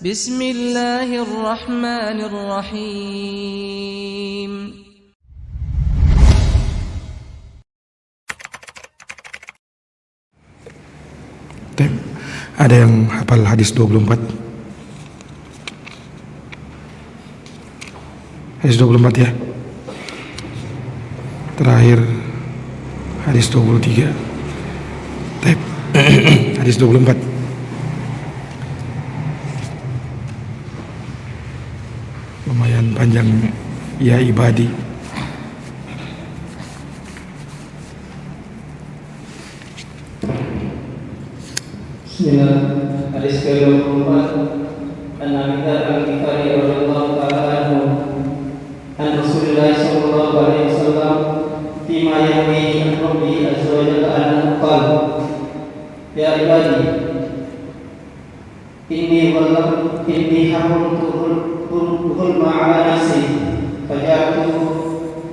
Bismillahirrahmanirrahim. Ada yang hafal hadis 24? Hadis 24 ya. Terakhir hadis 23. Hadis 24. Lumayan panjang ya ibadi. Bismillah. Hadis ke-24 An Abi Dzar Al-Ghifari radhiyallahu ta'ala anhu an Rasulullah sallallahu alaihi wasallam fima yarwi an Rabbi azza wa jalla anhu qala ya ibadi inni haramtu dhulma ala nafsi faja'tu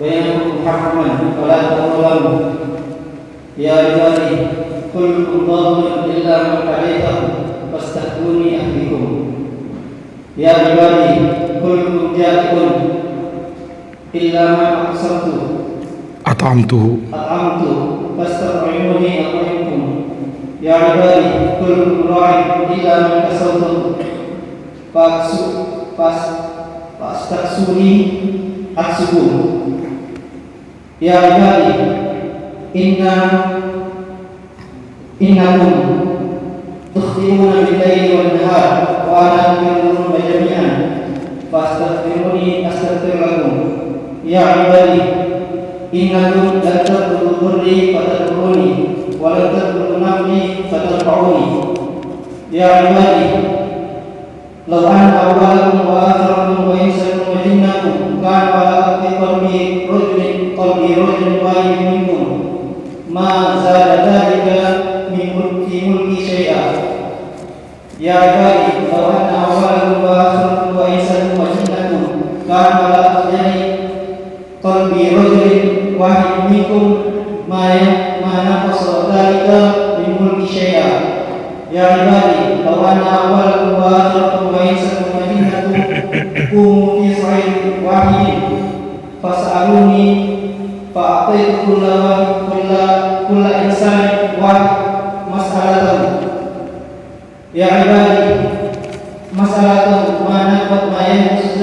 bainakum haraman fala tadhalamu ya ibadi kullukum dhalim illa man hadaytahu fastahduni ahdikum ya ibadi kullukum ja'ikun illa man aqsamtu at'amtu fastat'imuni at'imkum ya ibadi kullukum ra'in illa man kasawtu fastaksuni aksukum ya ibadi innakum tukhtimuna bil-laili wan-nahar wa ana aghfiru jami'an fastaghfiruni astaghfir lakum ya ibadi innakum la tadurru dhurri fatadurruni wa la tadurru naf'i fatanfa'uni ya ibadi law anna awwalakum wa akhirakum wa insakum wa jinnakum kana ala qalbi rajulin wahidin minkum ma zada dhalika min mulki syai'a ya ibadi law anna awwalakum wa akhirakum wa insakum wa jinnakum kana ala qalbi rajulin wahidin minkum ma naqasa dhalika min mulki syai'a ya ibadi law anna awwalakum wa akhirakum wa insakum wa jinnakum qumu fi sa'idin wahidin fas'aluni fa'ataitu kulla insanin mas'alatahu ya ibadi mas'alatahu ma naqat ma yanqusu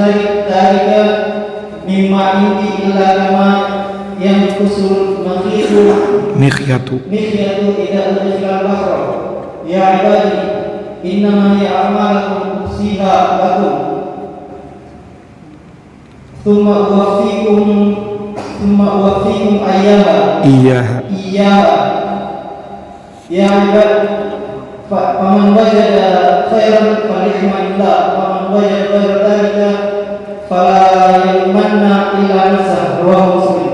dhalika mimma indi illa kama yanqusul mikhyatu idza udkhila al-bahra ya ibadi innama hiya a'malukum usiha lakum thumma uwaffikum iyyaha ya ibadi faman wajada khairan falihmadillah faman wajada ghayra dhalika fala yalumanna illa nafsahu rawahu Muslim.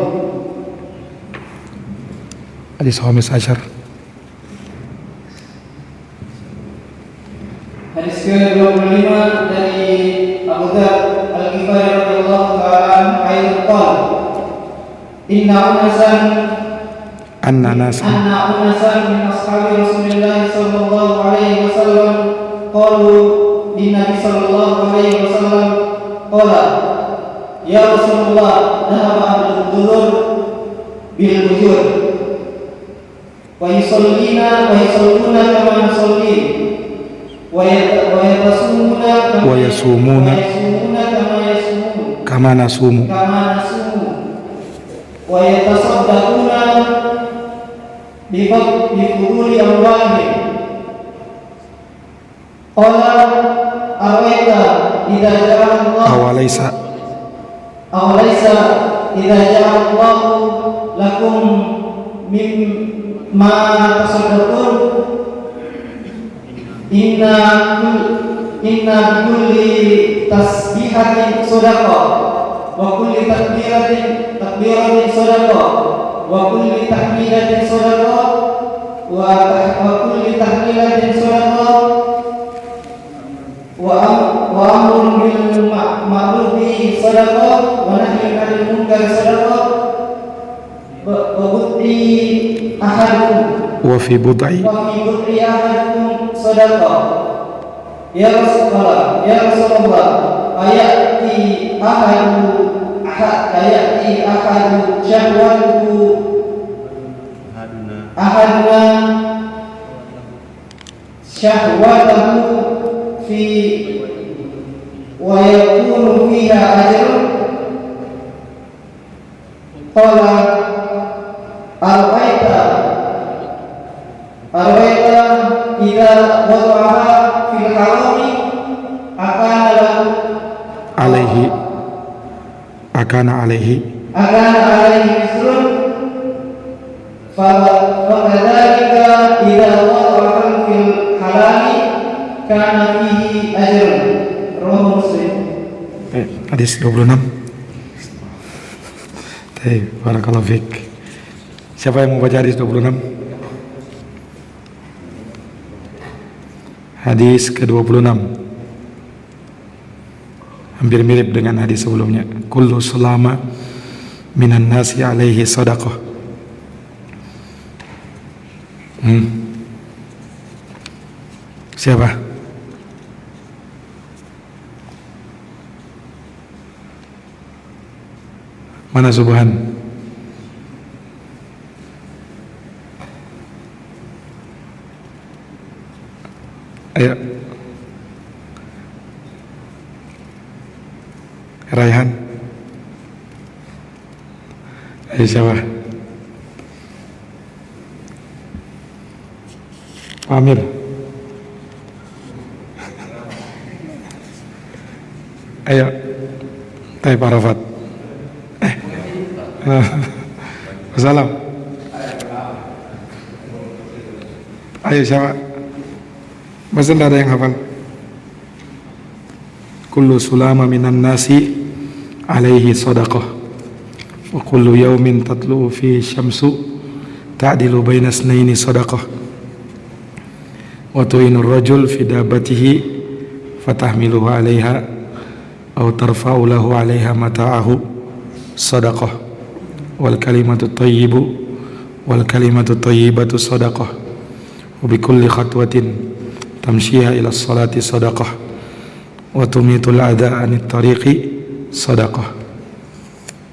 Hadis khamis asyar. Hadis ke-25 dari Abu Dzar Al-Ghifari radhiyallahu ta'ala anhu qala inna unasan min ashabi Rasulillah sallallahu alaihi wasallam qalu linnabi sallallahu alaihi wasallam qala ya Rasulullah dhahaba ahlul dulur bil ujur wa yusalluna kama nusalli wa yasumuna kama nasumu wa yatasaddaquna bi fuduli amwalihim qala awaita idza ja'a Allah awalaysa idza ja'a Allah lakum mimma tasaddaqun inna bikulli tasbihatin sadaqah wa kulli takbiratin sadaqah wa kulli tahmidatin sadaqah wa kulli tahmilatin sadaqah wa amrun bil ma'rufi sadaqah wa nahyun 'anil munkar sadaqah wa bud'i ahadikum wa fi bud'i ahadikum sadaqah Ya Rasulullah, ayati ahadu syahwatuhu ahaduna syahwatahu fi wa yakunu fiha ajrun. Qala arwaita idza wada'aha fil harami akana alaihi misrun fakadzalika idza wada'aha fil halali kana fihi ajrun. Rawahu Muslim. Hadis 26. Barakallahu fiik. Siapa yang mau baca hadis 26? Hadis ke-26 hampir mirip dengan hadis sebelumnya. Kullu sulama minan nasi alaihi sadaqah. Siapa? Mana Subhan? Ayo Raihan. Ayo siapa? Amir. Ayo Pak Arafat. Wassalam. Ayo siapa? Masa tidak ada yang hafal? Kullu sulama minan nasi alaihi sadaqah wa kullu yawmin tatlu'u fi syamsu ta'dilu baina snaini sadaqah wa tu'inu rajul fi dabatihi fatahmiluhu alaiha aw tarfa'u lahu alaiha mata'ahu sadaqah wal kalimatu tayyibatu sadaqah wa bi kulli khatwatin tamshiha ila salati sadaqah wa tumitul adha anit tariqi sadaqah.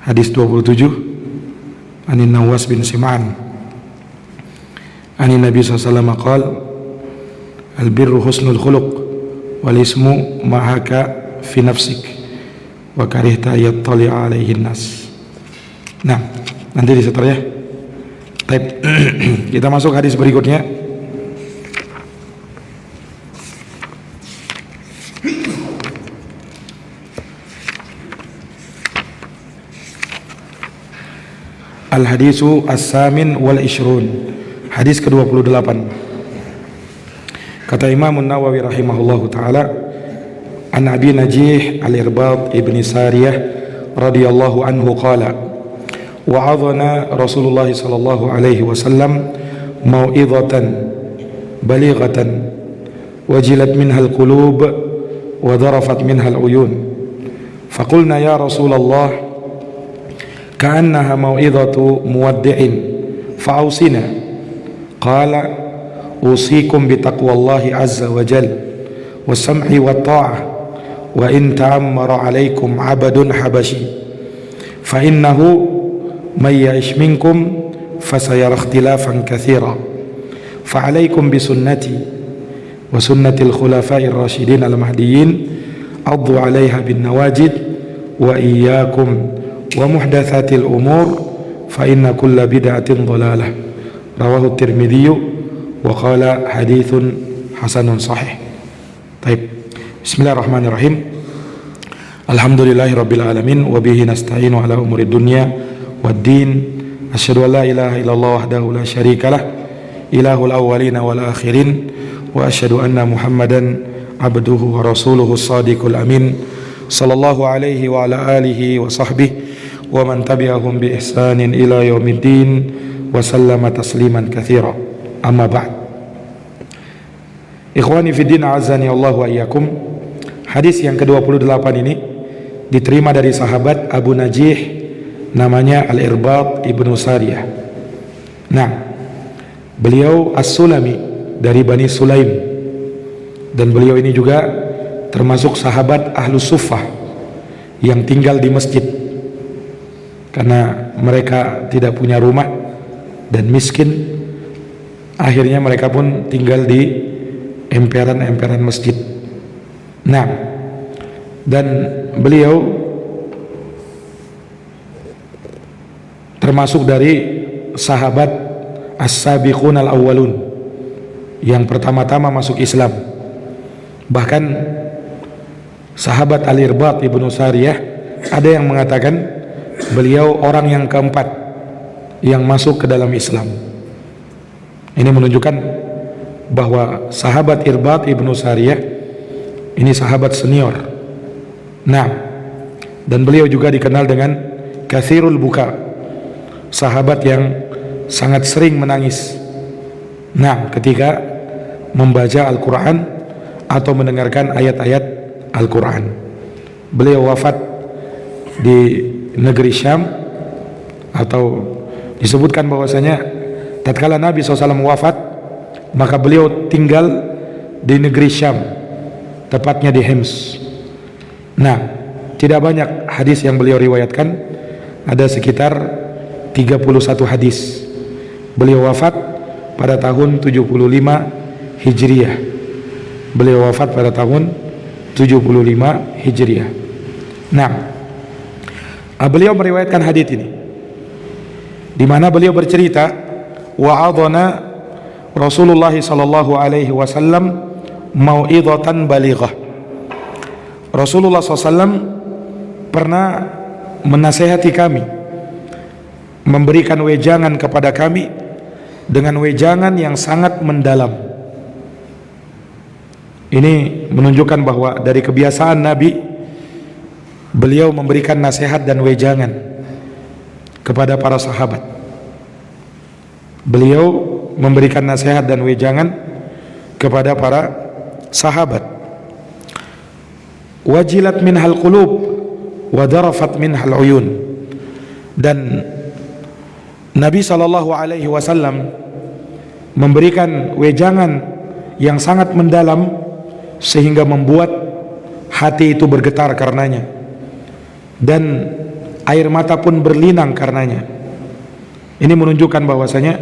Hadis 27 Anin Nawas bin Sim'an Anin Nabi SAW qala al-birru husnul khuluq wal ismu mahaka fi nafsik wa karihta yattali'a alaihi nas. Nah, nanti disetor ya. Baik. Kita masuk hadis berikutnya. Al-hadisu as-samin wal ishrun. Hadis ke-28. Kata Imam Nawawi rahimahullahu taala, an Abi Najih al-Irbad ibn Sariyah radhiyallahu anhu qala, wa'adhana Rasulullah sallallahu alaihi wasallam mau'izatan balighatan wajilat minha al-qulub wa dharafat minha al-uyun. Faqulna ya Rasulullah كأنها موعظة مودع فأوصنا. قال أوصيكم بتقوى الله عز وجل والسمع والطاعة وإن تأمر عليكم عبد حبشي فإنه من يعش منكم فسيرى اختلافا كثيرا فعليكم بسنتي وسنة الخلفاء الراشدين المهديين عضوا عليها بالنواجذ وإياكم ومحدثات الأمور فإن كل بدعة ضلالة. رواه الترمذي وقال حديث حسن صحيح. طيب. بسم الله الرحمن الرحيم. الحمد لله رب العالمين وبه نستعين على أمور الدنيا والدين. أشهد أن لا إله إلا الله وحده لا شريك له إله الأولين والآخرين وأشهد أن محمدا عبده ورسوله الصادق الأمين صلى الله عليه وعلى آله وصحبه ومن تبعهم بإحسان إلى يوم الدين وسلم تسليما كثيرا. أما بعد. Ikhwani fi din azani Allah wa iyyakum. Hadis yang ke-28 ini diterima dari sahabat Abu Najih, namanya Al-Irbad ibnu Sariyah. Nah, beliau As-Sulami dari Bani Sulaim. Dan beliau ini juga termasuk sahabat Ahlus Suffah yang tinggal di masjid karena mereka tidak punya rumah dan miskin. Akhirnya mereka pun tinggal di emperan-emperan masjid. Nah, dan beliau termasuk dari sahabat as-sabiqun al-awwalun yang pertama-tama masuk Islam. Bahkan sahabat Al-Irbad ibnu Sariyah ada yang mengatakan beliau orang yang keempat yang masuk ke dalam Islam. Ini menunjukkan bahwa sahabat Irbad ibnu Sariyah ini sahabat senior. Nah, dan beliau juga dikenal dengan kathirul buka, sahabat yang sangat sering menangis. Nah, ketika membaca Al-Quran atau mendengarkan ayat-ayat Al-Quran. Beliau wafat di negeri Syam, atau disebutkan bahwasanya tatkala Nabi SAW wafat, maka beliau tinggal di negeri Syam, tepatnya di Hims. Nah, tidak banyak hadis yang beliau riwayatkan, ada sekitar 31 hadis. Beliau wafat pada tahun 75 Hijriah. Beliau wafat pada tahun 75 Hijriah. Nah, beliau meriwayatkan hadis ini di mana beliau bercerita, wa'adhana Rasulullah sallallahu alaihi wasallam mau'idhatan balighah. Rasulullah SAW pernah menasihati kami, memberikan wejangan kepada kami dengan wejangan yang sangat mendalam. Ini menunjukkan bahwa dari kebiasaan Nabi, beliau memberikan nasihat dan wejangan kepada para sahabat. Beliau memberikan nasihat dan wejangan kepada para sahabat. Wajilat minhal qulub wa darafat minhal uyun. Dan Nabi SAW memberikan wejangan yang sangat mendalam sehingga membuat hati itu bergetar karenanya, dan air mata pun berlinang karenanya. Ini menunjukkan bahwasanya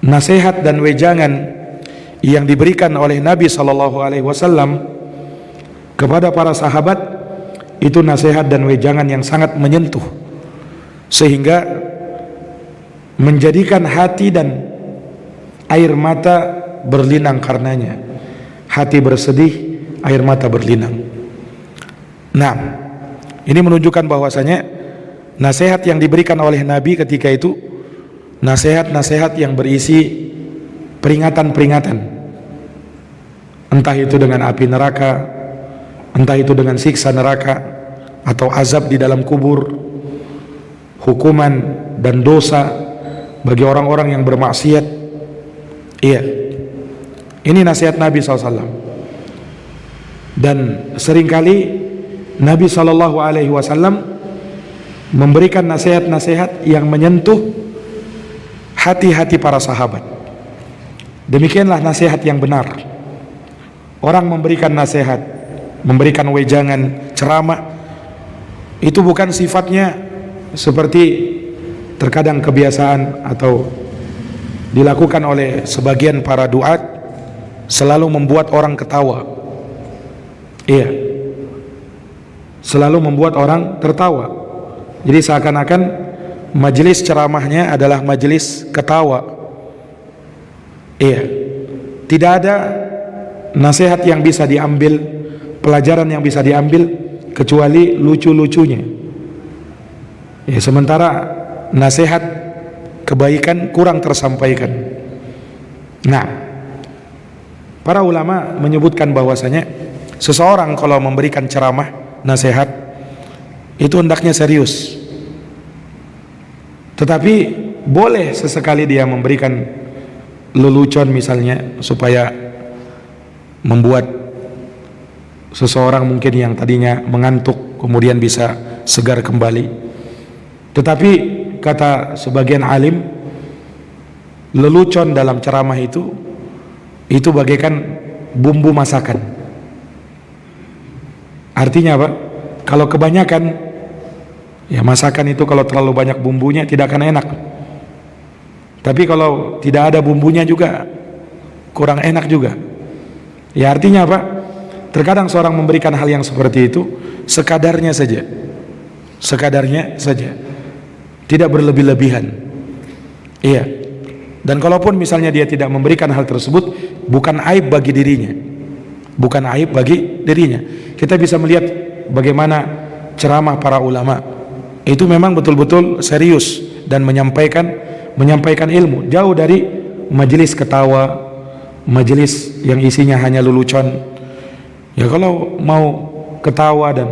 nasihat dan wejangan yang diberikan oleh Nabi SAW kepada para sahabat itu nasihat dan wejangan yang sangat menyentuh, sehingga menjadikan hati dan air mata berlinang karenanya. Hati bersedih, air mata berlinang. Nah, ini menunjukkan bahwasanya nasihat yang diberikan oleh Nabi ketika itu nasihat-nasihat yang berisi peringatan-peringatan, entah itu dengan api neraka, entah itu dengan siksa neraka atau azab di dalam kubur, hukuman dan dosa bagi orang-orang yang bermaksiat. Iya, ini nasihat Nabi SAW. Dan seringkali Nabi SAW memberikan nasihat-nasihat yang menyentuh hati-hati para sahabat. Demikianlah nasihat yang benar. Orang memberikan nasihat, memberikan wejangan, ceramah, itu bukan sifatnya seperti terkadang kebiasaan atau dilakukan oleh sebagian para duat, selalu membuat orang ketawa. Iya, selalu membuat orang tertawa. Jadi seakan-akan majelis ceramahnya adalah majelis ketawa. Iya, tidak ada nasihat yang bisa diambil, pelajaran yang bisa diambil kecuali lucu-lucunya. Ya, sementara nasihat kebaikan kurang tersampaikan. Nah, para ulama menyebutkan bahwasanya seseorang kalau memberikan ceramah, nasihat, itu hendaknya serius. Tetapi boleh sesekali dia memberikan lelucon misalnya, supaya membuat seseorang mungkin yang tadinya mengantuk kemudian bisa segar kembali. Tetapi kata sebagian alim, lelucon dalam ceramah itu itu bagaikan bumbu masakan. Artinya apa? Kalau kebanyakan, ya masakan itu kalau terlalu banyak bumbunya tidak akan enak. Tapi kalau tidak ada bumbunya juga kurang enak juga. Ya artinya apa? Terkadang seorang memberikan hal yang seperti itu sekadarnya saja. Sekadarnya saja. Tidak berlebih-lebihan. Iya. Dan kalaupun misalnya dia tidak memberikan hal tersebut, bukan aib bagi dirinya. Bukan aib bagi dirinya. Kita bisa melihat bagaimana ceramah para ulama. Itu memang betul-betul serius dan menyampaikan ilmu, jauh dari majelis ketawa, majelis yang isinya hanya lelucon. Ya kalau mau ketawa dan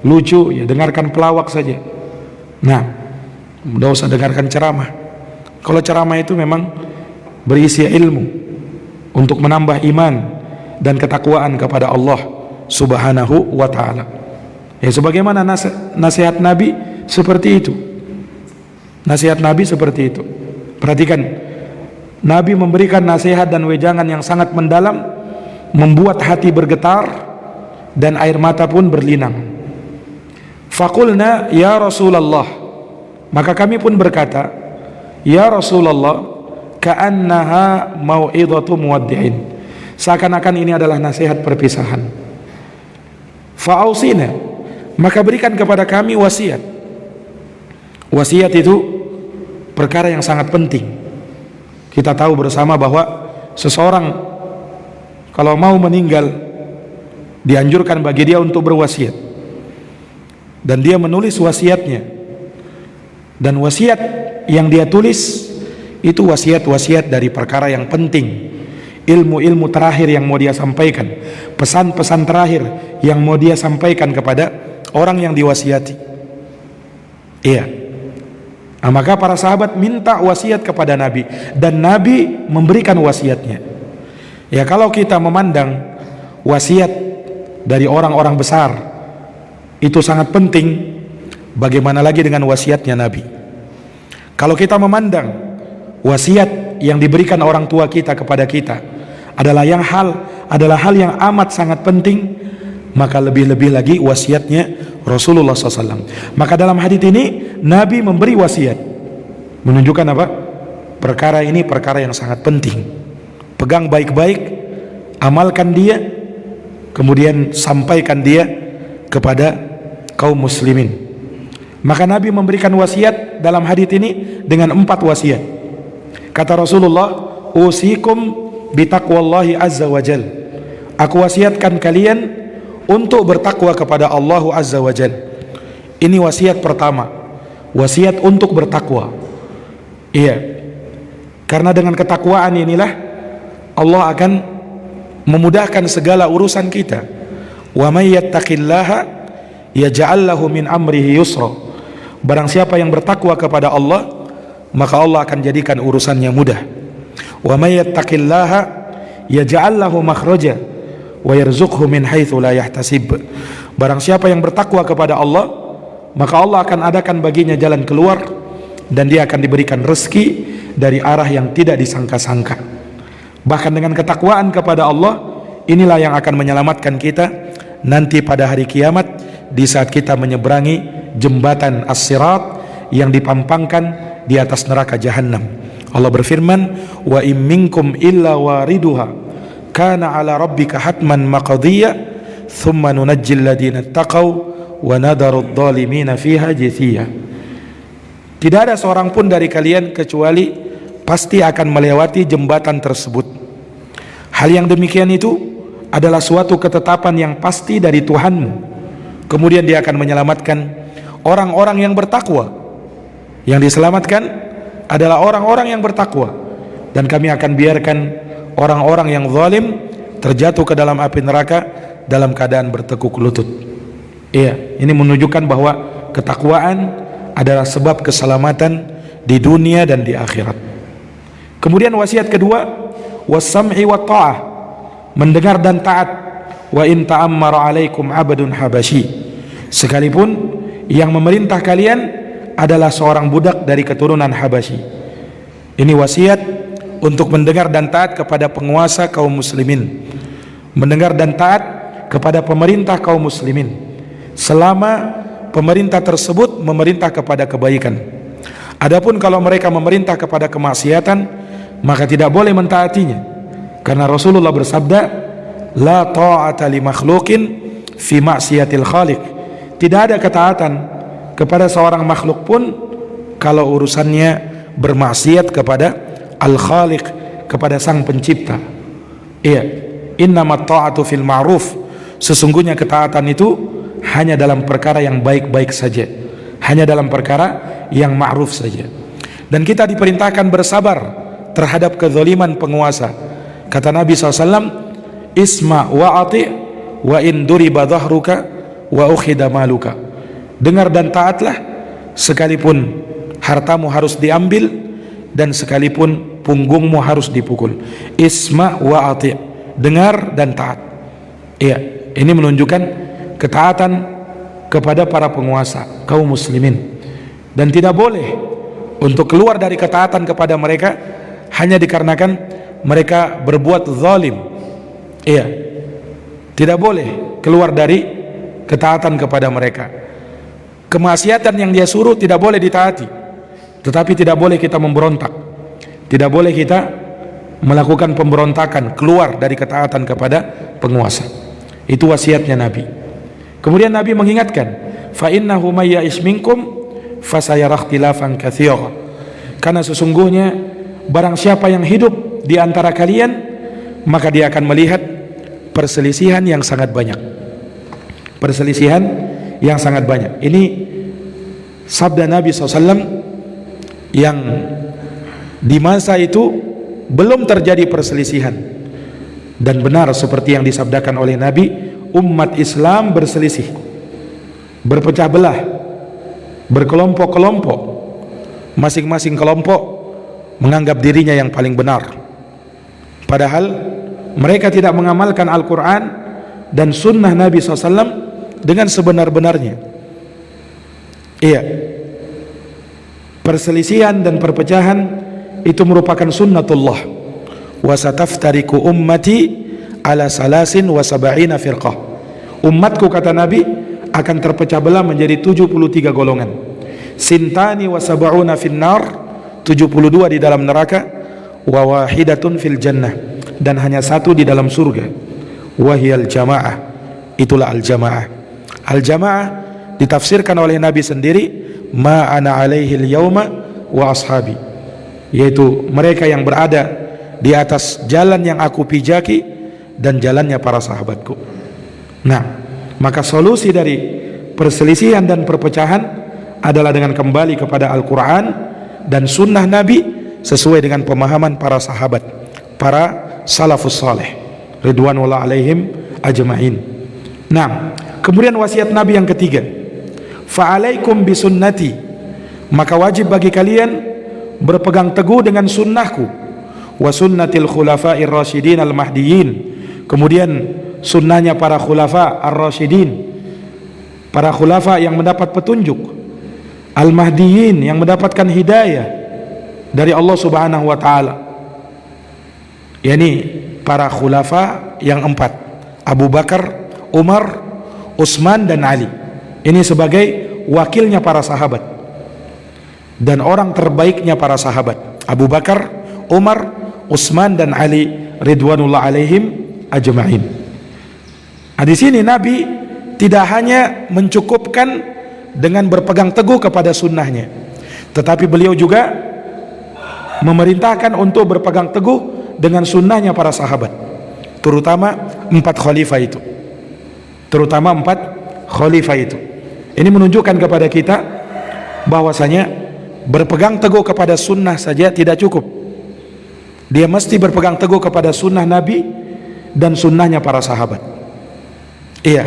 lucu, ya dengarkan pelawak saja. Nah, tidak usah dengarkan ceramah. Kalau ceramah itu memang berisi ilmu untuk menambah iman dan ketakwaan kepada Allah Subhanahu wa ta'ala. Ya sebagaimana nasihat Nabi seperti itu. Nasihat Nabi seperti itu. Perhatikan, Nabi memberikan nasihat dan wejangan yang sangat mendalam, membuat hati bergetar dan air mata pun berlinang. Faqulna ya Rasulullah, maka kami pun berkata, ya Rasulullah, ka'annaha mau'idhatu muwaddi'in, seakan-akan ini adalah nasihat perpisahan. Fa'ausina, maka berikan kepada kami wasiat. Wasiat itu perkara yang sangat penting. Kita tahu bersama bahwa seseorang kalau mau meninggal dianjurkan bagi dia untuk berwasiat, dan dia menulis wasiatnya, dan wasiat yang dia tulis itu wasiat-wasiat dari perkara yang penting, ilmu-ilmu terakhir yang mau dia sampaikan, pesan-pesan terakhir yang mau dia sampaikan kepada orang yang diwasiati. Iya. Nah, maka para sahabat minta wasiat kepada Nabi, dan Nabi memberikan wasiatnya. Ya kalau kita memandang wasiat dari orang-orang besar itu sangat penting, bagaimana lagi dengan wasiatnya Nabi? Kalau kita memandang wasiat yang diberikan orang tua kita kepada kita adalah hal yang amat sangat penting, maka lebih-lebih lagi wasiatnya Rasulullah SAW. Maka dalam hadits ini Nabi memberi wasiat, menunjukkan apa? Perkara ini perkara yang sangat penting. Pegang baik-baik, amalkan dia, kemudian sampaikan dia kepada kaum muslimin. Maka Nabi memberikan wasiat dalam hadits ini dengan 4 wasiat. Kata Rasulullah, usikum bitaqwallahi azza wa jal, aku wasiatkan kalian untuk bertakwa kepada Allah azza wa jal. Ini wasiat pertama, wasiat untuk bertakwa. Iya, karena dengan ketakwaan inilah Allah akan memudahkan segala urusan kita. Wa may yattaqillaha yaj'al lahu min amrihi yusra. Barang siapa yang bertakwa kepada Allah, maka Allah akan jadikan urusannya mudah. Wa may yattaqillaha yaj'al lahu makhraja wa yarzuqhu min haitsu la yahtasib. Barang siapa yang bertakwa kepada Allah, maka Allah akan adakan baginya jalan keluar, dan dia akan diberikan rezeki dari arah yang tidak disangka-sangka. Bahkan dengan ketakwaan kepada Allah, inilah yang akan menyelamatkan kita nanti pada hari kiamat, di saat kita menyeberangi jembatan as-sirat yang dipampangkan di atas neraka jahanam. Allah berfirman, wa im minkum illa wariduha kana ala rabbika hatman maqdiyya thumma nunajjil ladina taqaw wa nadaru adh-dhalimina fiha jithiya. Tidak ada seorang pun dari kalian kecuali pasti akan melewati jembatan tersebut. Hal yang demikian itu adalah suatu ketetapan yang pasti dari Tuhanmu. Kemudian dia akan menyelamatkan orang-orang yang bertakwa. Yang diselamatkan adalah orang-orang yang bertakwa, dan kami akan biarkan orang-orang yang zalim terjatuh ke dalam api neraka dalam keadaan bertekuk lutut. Iya, ini menunjukkan bahwa ketakwaan adalah sebab keselamatan di dunia dan di akhirat. Kemudian wasiat kedua, was-sam'i wa ta'ah, mendengar dan taat. Wa in ta'ammara 'alaikum 'abdun habasyi, sekalipun yang memerintah kalian adalah seorang budak dari keturunan Habasyi. Ini wasiat untuk mendengar dan taat kepada penguasa kaum muslimin, mendengar dan taat kepada pemerintah kaum muslimin selama pemerintah tersebut memerintah kepada kebaikan. Adapun kalau mereka memerintah kepada kemaksiatan, maka tidak boleh mentaatinya, karena Rasulullah bersabda, la ta'ata li makhluqin fi maksiatil khaliq. Tidak ada ketaatan kepada seorang makhluk pun kalau urusannya bermaksiat kepada al-khaliq, kepada sang pencipta. Iya, innamat ta'atu fil ma'ruf. Sesungguhnya ketaatan itu hanya dalam perkara yang baik-baik saja, hanya dalam perkara yang ma'ruf saja. Dan kita diperintahkan bersabar terhadap kezaliman penguasa. Kata Nabi SAW, isma wa ati' wa in duriba dhahruka wa ukhida maluka. Dengar dan taatlah sekalipun hartamu harus diambil dan sekalipun punggungmu harus dipukul. Isma wa ati', dengar dan taat. Iya, ini menunjukkan ketaatan kepada para penguasa kaum muslimin, dan tidak boleh untuk keluar dari ketaatan kepada mereka hanya dikarenakan mereka berbuat zalim. Iya, tidak boleh keluar dari ketaatan kepada mereka. Kemaksiatan yang dia suruh tidak boleh ditaati, tetapi tidak boleh kita memberontak, tidak boleh kita melakukan pemberontakan keluar dari ketaatan kepada penguasa. Itu wasiatnya Nabi. Kemudian Nabi mengingatkan, fa innahu may ya'ish minkum fasayara ikhtilafan katsira. Karena sesungguhnya barang siapa yang hidup di antara kalian, maka dia akan melihat perselisihan yang sangat banyak. Perselisihan yang sangat banyak. Ini sabda Nabi SAW yang di masa itu belum terjadi perselisihan. Dan benar seperti yang disabdakan oleh Nabi, umat Islam berselisih, berpecah belah, berkelompok-kelompok. Masing-masing kelompok menganggap dirinya yang paling benar, padahal mereka tidak mengamalkan Al-Quran dan sunnah Nabi SAW dengan sebenar-benarnya. Iya, perselisihan dan perpecahan itu merupakan sunnatullah. Wa sataftariku ummati ala salasin wa sab'ina firqah. Umatku, kata Nabi, akan terpecah belah menjadi 73 golongan. Sintani wa sab'una finnar, 72 di dalam neraka, wa wahidatun fil jannah, dan hanya satu di dalam surga. Wahiyal jamaah, itulah al-jamaah. Al-jamaah ditafsirkan oleh Nabi sendiri, ma ana alaihi al-yawma wa ashabi, yaitu mereka yang berada di atas jalan yang aku pijaki dan jalannya para sahabatku. Nah, maka solusi dari perselisihan dan perpecahan adalah dengan kembali kepada Al-Quran dan sunnah Nabi sesuai dengan pemahaman para sahabat, para salafus saleh ridwanullah alaihim ajma'in. Nah, kemudian wasiat Nabi yang ketiga, fa'alaikum bisunnati, maka wajib bagi kalian berpegang teguh dengan sunnahku, wa sunnatil khulafa'ir rasyidin al-mahdiyyin, kemudian sunnahnya para khulafa ar-rasyidin, para khulafa yang mendapat petunjuk, al-mahdiyyin yang mendapatkan hidayah dari Allah Subhanahu wa taala, yakni para khulafa yang 4, Abu Bakar, Umar, Utsman dan Ali. Ini sebagai wakilnya para sahabat dan orang terbaiknya para sahabat, Abu Bakar, Umar, Utsman dan Ali ridwanullah alaihim ajma'in. Nah, di sini Nabi tidak hanya mencukupkan dengan berpegang teguh kepada sunnahnya, tetapi beliau juga memerintahkan untuk berpegang teguh dengan sunnahnya para sahabat, terutama 4 khalifah itu. Terutama 4 khalifah itu. Ini menunjukkan kepada kita bahwasanya berpegang teguh kepada sunnah saja tidak cukup. Dia mesti berpegang teguh kepada sunnah Nabi dan sunnahnya para sahabat. Iya,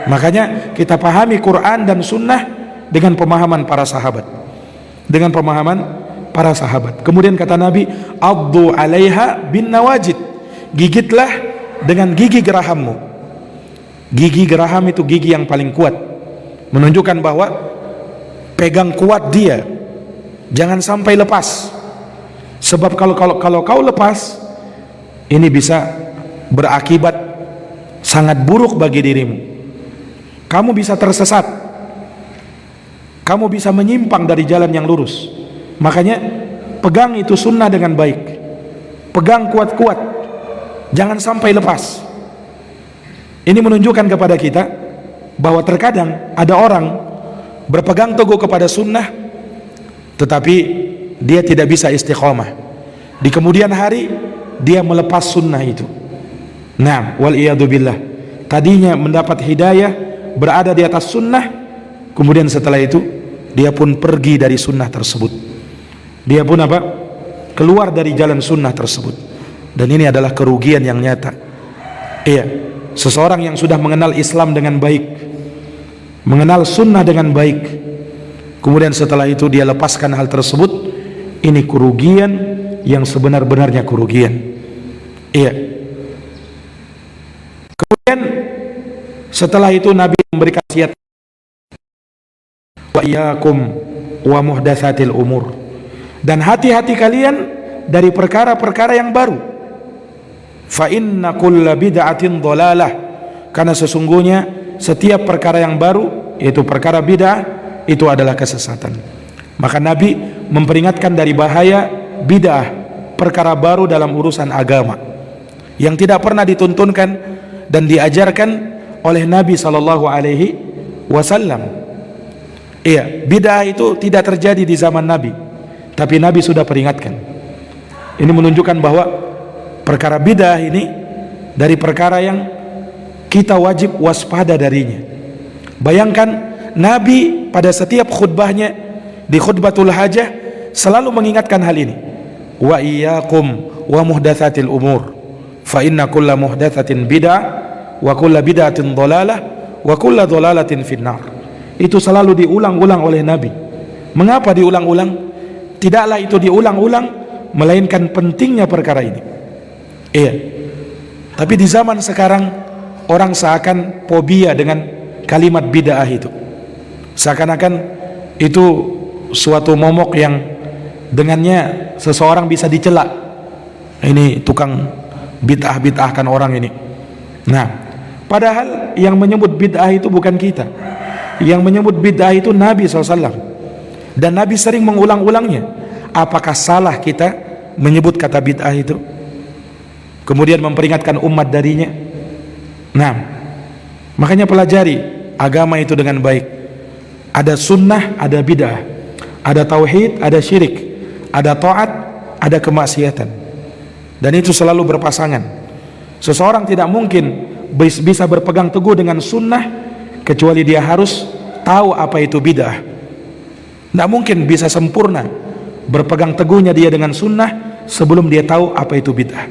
makanya kita pahami Quran dan sunnah dengan pemahaman para sahabat, dengan pemahaman para sahabat. Kemudian kata Nabi, addu alaiha bin nawajid, gigitlah dengan gigi gerahammu. Gigi geraham itu gigi yang paling kuat, menunjukkan bahwa pegang kuat dia, jangan sampai lepas. Sebab kalau kau lepas, ini bisa berakibat sangat buruk bagi dirimu. Kamu bisa tersesat, kamu bisa menyimpang dari jalan yang lurus. Makanya pegang itu sunnah dengan baik, pegang kuat-kuat, jangan sampai lepas. Ini menunjukkan kepada kita bahwa terkadang ada orang berpegang teguh kepada sunnah, tetapi dia tidak bisa istiqomah. Di kemudian hari dia melepas sunnah itu. Nah, wal iyadu billah. Tadinya mendapat hidayah, berada di atas sunnah, kemudian setelah itu dia pun pergi dari sunnah tersebut. Dia pun apa? Keluar dari jalan sunnah tersebut. Dan ini adalah kerugian yang nyata. Iya, seseorang yang sudah mengenal Islam dengan baik, mengenal sunnah dengan baik, kemudian setelah itu dia lepaskan hal tersebut, ini kerugian yang sebenar-benarnya kerugian. Iya. Kemudian setelah itu Nabi memberikan wasiat, wa iyyakum wa muhdatsatil umur, dan hati-hati kalian dari perkara-perkara yang baru. Fa inna kulla bid'atin dhalalah, karena sesungguhnya setiap perkara yang baru, yaitu perkara bid'ah, itu adalah kesesatan. Maka Nabi memperingatkan dari bahaya bid'ah, perkara baru dalam urusan agama yang tidak pernah dituntunkan dan diajarkan oleh Nabi sallallahu alaihi wasallam. Iya, bid'ah itu tidak terjadi di zaman Nabi, tapi Nabi sudah peringatkan. Ini menunjukkan bahwa perkara bid'ah ini dari perkara yang kita wajib waspada darinya. Bayangkan Nabi pada setiap khutbahnya di khutbatul hajah selalu mengingatkan hal ini. Wa iyyakum wa muhdatsatil umur, fa inna kulla muhdatsatin bid'ah wa kulla bid'atin dhalalah wa kulla dhalalatin finnar. Itu selalu diulang-ulang oleh Nabi. Mengapa diulang-ulang? Tidaklah itu diulang-ulang melainkan pentingnya perkara ini. Iya. Tapi di zaman sekarang orang seakan fobia dengan kalimat bid'ah itu. Seakan-akan itu suatu momok yang dengannya seseorang bisa dicela. Ini tukang bid'ah-bid'ahkan orang ini. Nah, padahal yang menyebut bid'ah itu bukan kita. Yang menyebut bid'ah itu Nabi SAW. Dan Nabi sering mengulang-ulangnya. Apakah salah kita menyebut kata bid'ah itu, kemudian memperingatkan umat darinya? Nah, makanya pelajari agama itu dengan baik. Ada sunnah, ada bid'ah, ada tauhid, ada syirik, ada taat, ada kemaksiatan, dan itu selalu berpasangan. Seseorang tidak mungkin bisa berpegang teguh dengan sunnah kecuali dia harus tahu apa itu bid'ah. Tidak mungkin bisa sempurna berpegang teguhnya dia dengan sunnah sebelum dia tahu apa itu bid'ah.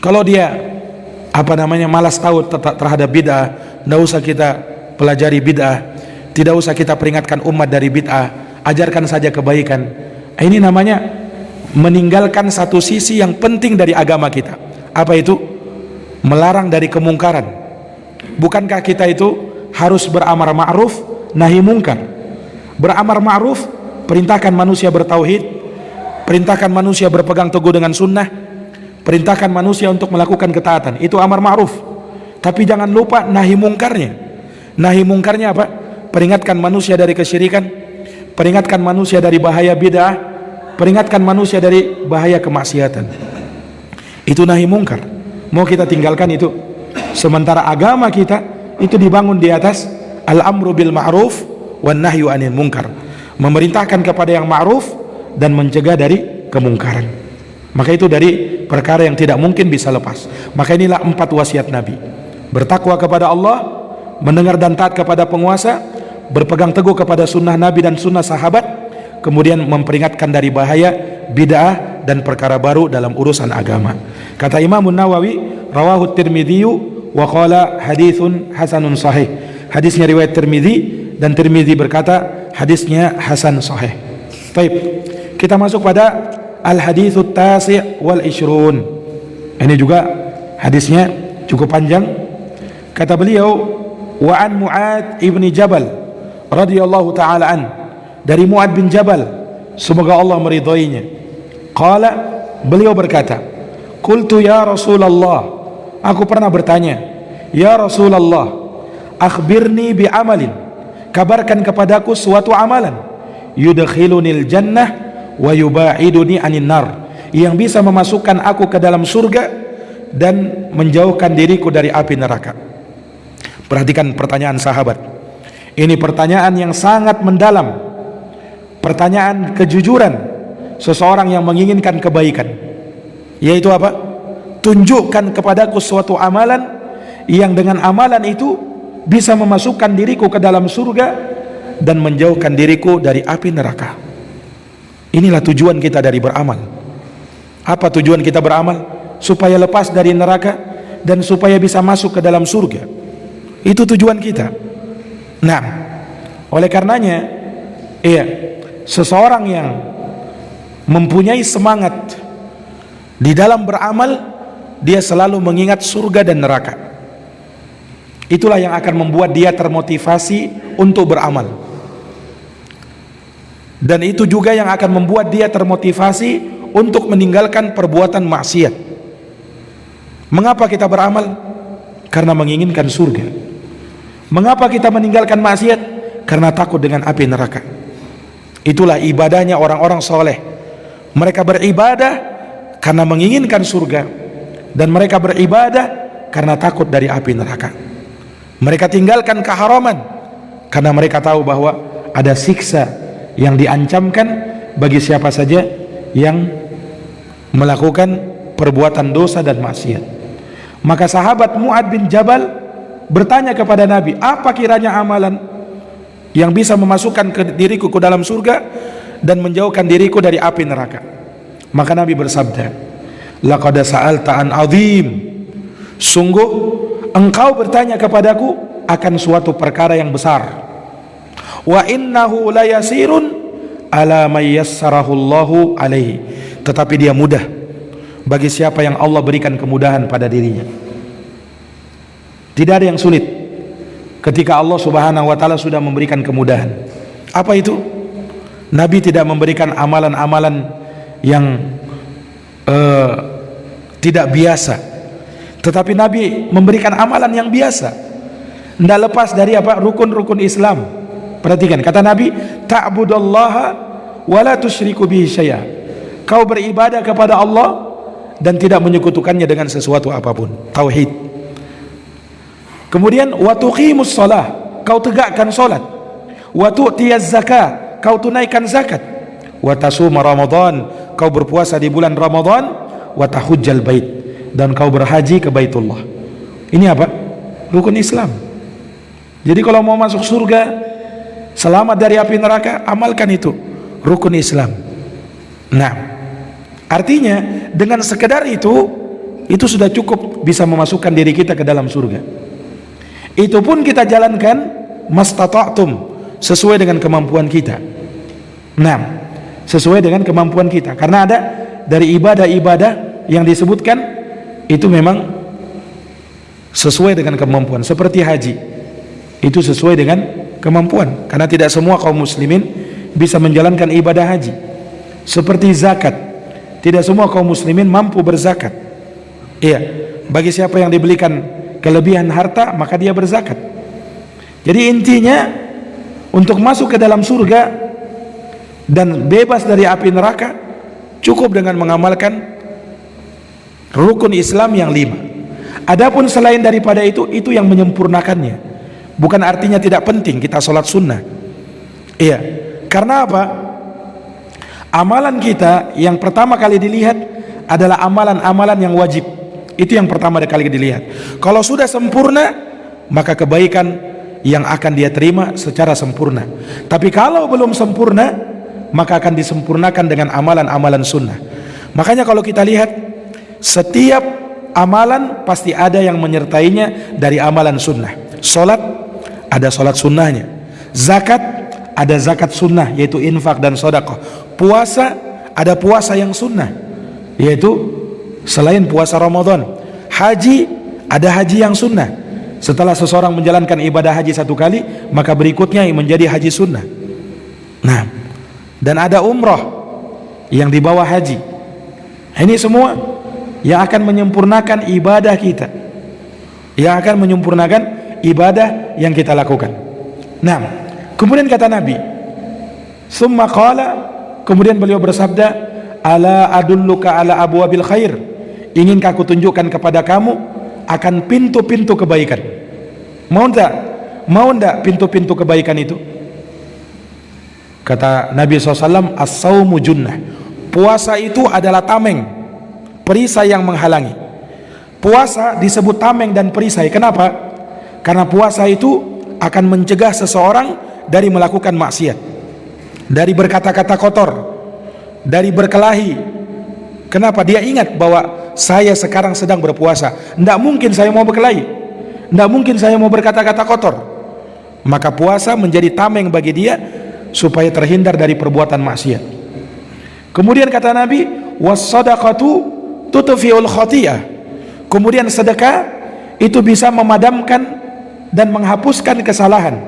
Kalau dia malas tahu terhadap bid'ah, tidak usah kita pelajari bid'ah, tidak usah kita peringatkan umat dari bid'ah, ajarkan saja kebaikan. Ini namanya meninggalkan satu sisi yang penting dari agama kita. Apa itu? Melarang dari kemungkaran. Bukankah kita itu harus beramar ma'ruf nahi mungkar? Beramar ma'ruf, perintahkan manusia bertauhid, perintahkan manusia berpegang teguh dengan sunnah, perintahkan manusia untuk melakukan ketaatan, itu amar ma'ruf. Tapi jangan lupa nahi mungkarnya. Nahi mungkarnya apa? Peringatkan manusia dari kesyirikan, peringatkan manusia dari bahaya bid'ah, peringatkan manusia dari bahaya kemaksiatan. Itu nahi mungkar. Mau kita tinggalkan itu? Sementara agama kita itu dibangun di atas al-amru bil ma'ruf wan nahyu anil munkar, memerintahkan kepada yang ma'ruf dan mencegah dari kemungkaran. Maka itu dari perkara yang tidak mungkin bisa lepas. Maka inilah 4 wasiat Nabi: bertakwa kepada Allah, mendengar dan taat kepada penguasa, berpegang teguh kepada sunnah Nabi dan sunnah sahabat, kemudian memperingatkan dari bahaya bid'ah dan perkara baru dalam urusan agama. Kata Imam Nawawi, rawahu Tirmidzi wa qala haditsun hasanun sahih. Hadisnya riwayat Tirmidzi, dan Tirmidzi berkata hadisnya hasan sahih. Baik, kita masuk pada al-haditsut tasi' wal 20. Ini juga hadisnya cukup panjang. Kata beliau, wa an Mu'ad ibni Jabal radhiyallahu taala an, dari Mu'ad bin Jabal, semoga Allah meridhoinya. Qala, beliau berkata, qultu ya Rasulullah, aku pernah bertanya, ya Rasulullah, akhbirni bi amalin, kabarkan kepadaku suatu amalan, yudkhilunil jannah wa yubaiduni anin nar, yang bisa memasukkan aku ke dalam surga dan menjauhkan diriku dari api neraka. Perhatikan pertanyaan sahabat. Ini pertanyaan yang sangat mendalam, pertanyaan kejujuran seseorang yang menginginkan kebaikan, yaitu apa? Tunjukkan kepadaku suatu amalan yang dengan amalan itu bisa memasukkan diriku ke dalam surga dan menjauhkan diriku dari api neraka. Inilah tujuan kita dari beramal. Apa tujuan kita beramal? Supaya lepas dari neraka dan supaya bisa masuk ke dalam surga. Itu tujuan kita. Nah, oleh karenanya, seseorang yang mempunyai semangat di dalam beramal, dia selalu mengingat surga dan neraka. Itulah yang akan membuat dia termotivasi untuk beramal. Dan itu juga yang akan membuat dia termotivasi untuk meninggalkan perbuatan maksiat. Mengapa kita beramal? Karena menginginkan surga. Mengapa kita meninggalkan maksiat? Karena takut dengan api neraka. Itulah ibadahnya orang-orang soleh. Mereka beribadah karena menginginkan surga, dan mereka beribadah karena takut dari api neraka. Mereka tinggalkan keharaman karena mereka tahu bahwa ada siksa yang diancamkan bagi siapa saja yang melakukan perbuatan dosa dan maksiat. Maka sahabat Mu'ad bin Jabal bertanya kepada Nabi, apa kiranya amalan yang bisa memasukkan diriku ke dalam surga dan menjauhkan diriku dari api neraka? Maka Nabi bersabda, laqad sa'alta an azim, sungguh engkau bertanya kepadaku akan suatu perkara yang besar. Wa innahu la yasirun ala may yassarahu Allahu alaihi, tetapi dia mudah bagi siapa yang Allah berikan kemudahan pada dirinya. Tidak ada yang sulit ketika Allah Subhanahu wa ta'ala sudah memberikan kemudahan. Apa itu? Nabi tidak memberikan amalan-amalan yang tidak biasa, tetapi Nabi memberikan amalan yang biasa. Tidak lepas dari apa? Rukun-rukun Islam. Perhatikan kata Nabi, ta'budallaha wa la tusyriku bihi syai'a. Kau beribadah kepada Allah dan tidak menyekutukannya dengan sesuatu apapun. Tauhid. Kemudian wa tuqimus shalah, kau tegakkan salat. Wa tu'tiyaz zakah, kau tunaikan zakat. Wa tasuma ramadan, kau berpuasa di bulan Ramadan. Wa tahujjal bait, dan kau berhaji ke Baitullah. Ini apa? Rukun Islam. Jadi kalau mau masuk surga, selamat dari api neraka, amalkan itu, rukun Islam. Nah, artinya dengan sekedar itu sudah cukup bisa memasukkan diri kita ke dalam surga. Itu pun kita jalankan mastata'tum, sesuai dengan kemampuan kita. Nah, sesuai dengan kemampuan kita. Karena ada dari ibadah-ibadah yang disebutkan itu memang sesuai dengan kemampuan. Seperti haji, itu sesuai dengan kemampuan. Karena tidak semua kaum muslimin bisa menjalankan ibadah haji. Seperti zakat, tidak semua kaum muslimin mampu berzakat. Iya, bagi siapa yang diberikan kelebihan harta, maka dia berzakat. Jadi intinya untuk masuk ke dalam surga dan bebas dari api neraka, cukup dengan mengamalkan rukun Islam yang 5. Adapun selain daripada itu yang menyempurnakannya. Bukan artinya tidak penting kita sholat sunnah. Iya, karena apa? Amalan kita yang pertama kali dilihat adalah amalan-amalan yang wajib. Itu yang pertama kali dilihat. Kalau sudah sempurna, maka kebaikan yang akan dia terima secara sempurna. Tapi kalau belum sempurna, maka akan disempurnakan dengan amalan-amalan sunnah. Makanya kalau kita lihat, setiap amalan pasti ada yang menyertainya dari amalan sunnah. Solat, ada solat sunnahnya. Zakat, ada zakat sunnah, yaitu infak dan sedekah. Puasa, ada puasa yang sunnah, yaitu selain puasa Ramadan. Haji, ada haji yang sunnah. Setelah seseorang menjalankan ibadah haji 1 kali, maka berikutnya menjadi haji sunnah. Nah, dan ada umrah yang di bawah haji, Ini semua yang akan menyempurnakan ibadah kita, yang akan menyempurnakan ibadah yang kita lakukan. Nah, kemudian kata Nabi, summa qala, kemudian beliau bersabda, ala adulluka ala abwabil khair, inginkah aku tunjukkan kepada kamu akan pintu-pintu kebaikan? Mau enggak pintu-pintu kebaikan itu? Kata Nabi SAW, as-sawmu junnah, puasa itu adalah tameng, perisai yang menghalangi. Puasa disebut tameng dan perisai. Kenapa? Karena puasa itu akan mencegah seseorang dari melakukan maksiat, dari berkata-kata kotor, dari berkelahi. Kenapa? Dia ingat bahwa saya sekarang sedang berpuasa, tidak mungkin saya mau berkelahi, tidak mungkin saya mau berkata-kata kotor. Maka puasa menjadi tameng bagi dia supaya terhindar dari perbuatan maksiat. Kemudian kata Nabi, was-sadaqatu tutfi'ul khati'ah, kemudian sedekah itu bisa memadamkan dan menghapuskan kesalahan.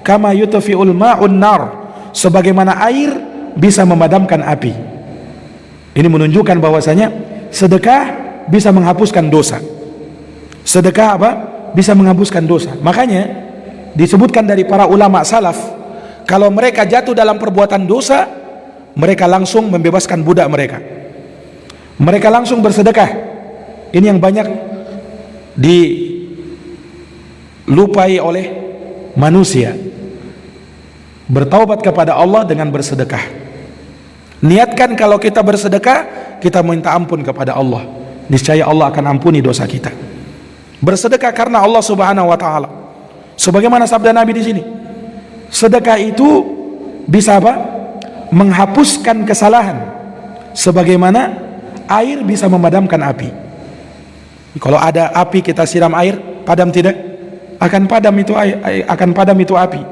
Kama yutfi'ul ma'un nar, sebagaimana air bisa memadamkan api. Ini menunjukkan bahwasanya sedekah bisa menghapuskan dosa. Sedekah apa? Bisa menghapuskan dosa. Makanya disebutkan dari para ulama salaf, kalau mereka jatuh dalam perbuatan dosa, mereka langsung membebaskan budak mereka. Mereka langsung bersedekah. Ini yang banyak dilupai oleh manusia. Bertaubat kepada Allah dengan bersedekah. Niatkan kalau kita bersedekah, kita minta ampun kepada Allah. Niscaya Allah akan ampuni dosa kita. Bersedekah karena Allah Subhanahu wa taala. Sebagaimana sabda Nabi di sini, sedekah itu bisa apa? Menghapuskan kesalahan, sebagaimana air bisa memadamkan api. Kalau ada api kita siram air, padam tidak? Akan padam itu air, akan padam itu api.